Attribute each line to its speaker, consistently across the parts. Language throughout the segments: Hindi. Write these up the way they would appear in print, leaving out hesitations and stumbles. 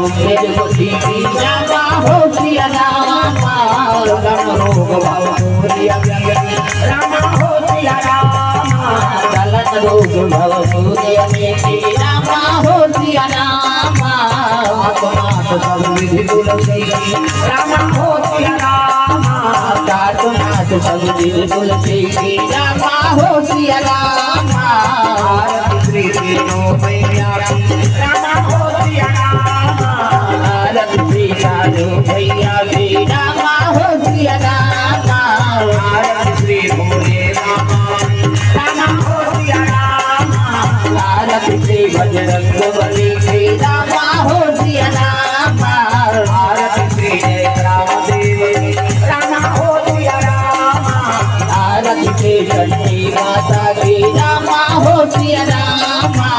Speaker 1: मेरे बुद्धि की जावा हो सिया रामा राम रोग भाव सूर्य रामा हो सिया रामा गलत रोग भाव सूर्य रामा हो सिया रामा आत्मात सब विधि तुलसी रामा हो सिया रामा आत्मात सब विधि तुलसी रामा हो सिया रामा श्री नो मैया रामा हो सिया रामा श्री साधु भैया रामा हो सिया रामा श्री भोले रामा हो सिया रामा श्री बजरंग बली रामा हो सिया रामा श्री राम देव रामा हो सिया रामा श्री चंडी माता की रामा हो सिया रामा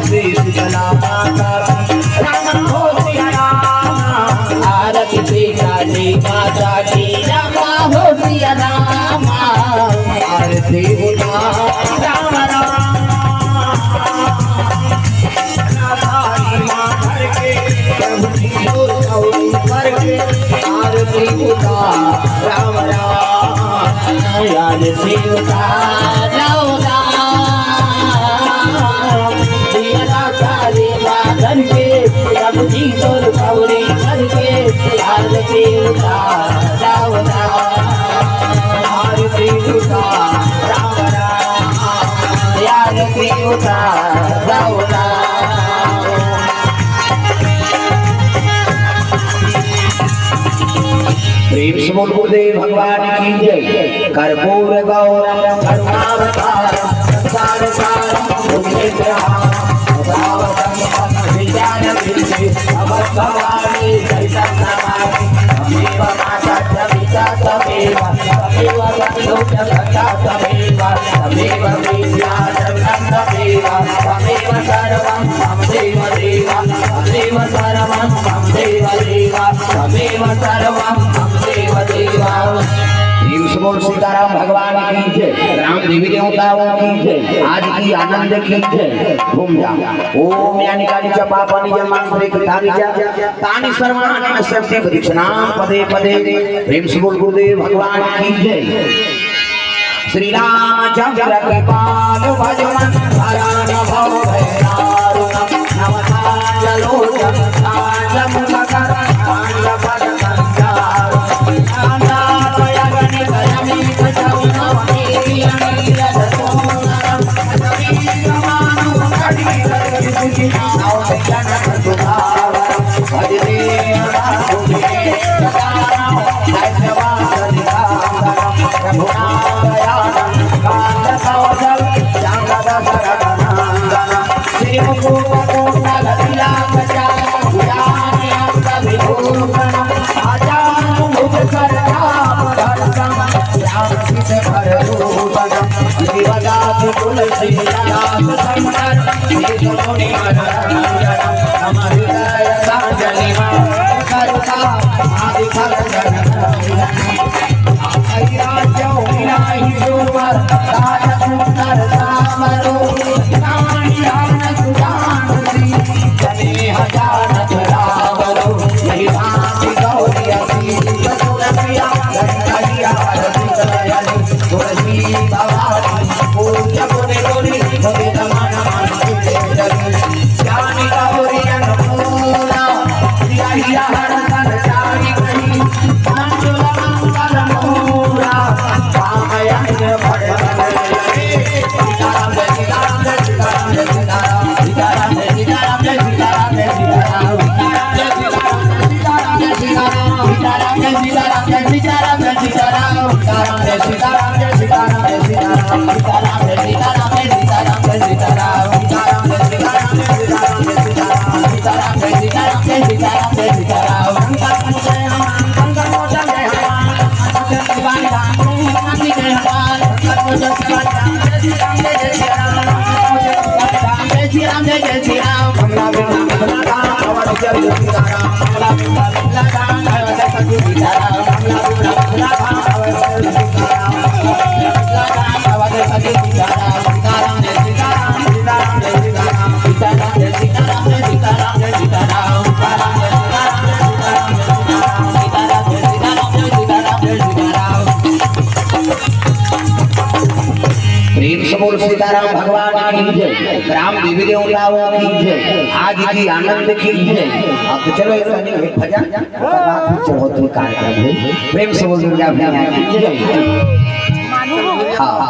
Speaker 1: श्री शीतला माता रामा हो सिया रामा श्री काली माता की रामा हो सिया रामा आरती राम राम आरती राम राम याद शिवता राम राम दिया काली माधर के सब जी तोर गौरी करके आरती राम राम आरती राम राम याद शिवता राम राम प्रेम से बोल गुरुदेव भगवान की जय। कर्पूर गौरम करुणावतारम संसार सारम भुजगेन्द्रहारम सदावतं विज्ञानविद्ये अवद्भवानि चैतन्य नमामि तमेव माता च पिता तमेव तमेव बन्धु च सखा तमेव तमेव विद्या सर्वं तमेव तमेव सर्वं मम देव देव तमेव सर्वं मम देव देव तमेव सर्वं बोल सीताराम भगवान की जय। राम देवी देवताओं की जय। आज की आनंद की जय। घूम जा ओम यानी काली पापानि जन्मांतरे कृतानि च तानि सर्वाणि नश्यन्ति प्रदक्षिणां पदे पदे। प्रेम से बोल गुरुदेव भगवान की जय। श्री रामचंद्र कृपाल भजमन हरण भव भयदारुणं नवतांजलोचन तांजमुखकर तांजपद सीताराम सीताराम भगवान की जय, राम देवी देवताओं की जय, आज की आनंद की जय। अब तो चलो एक भजन चढ़ोतरी कार्यक्रम है, प्रेम से बोल दुर्गा मैया की जय। हाँ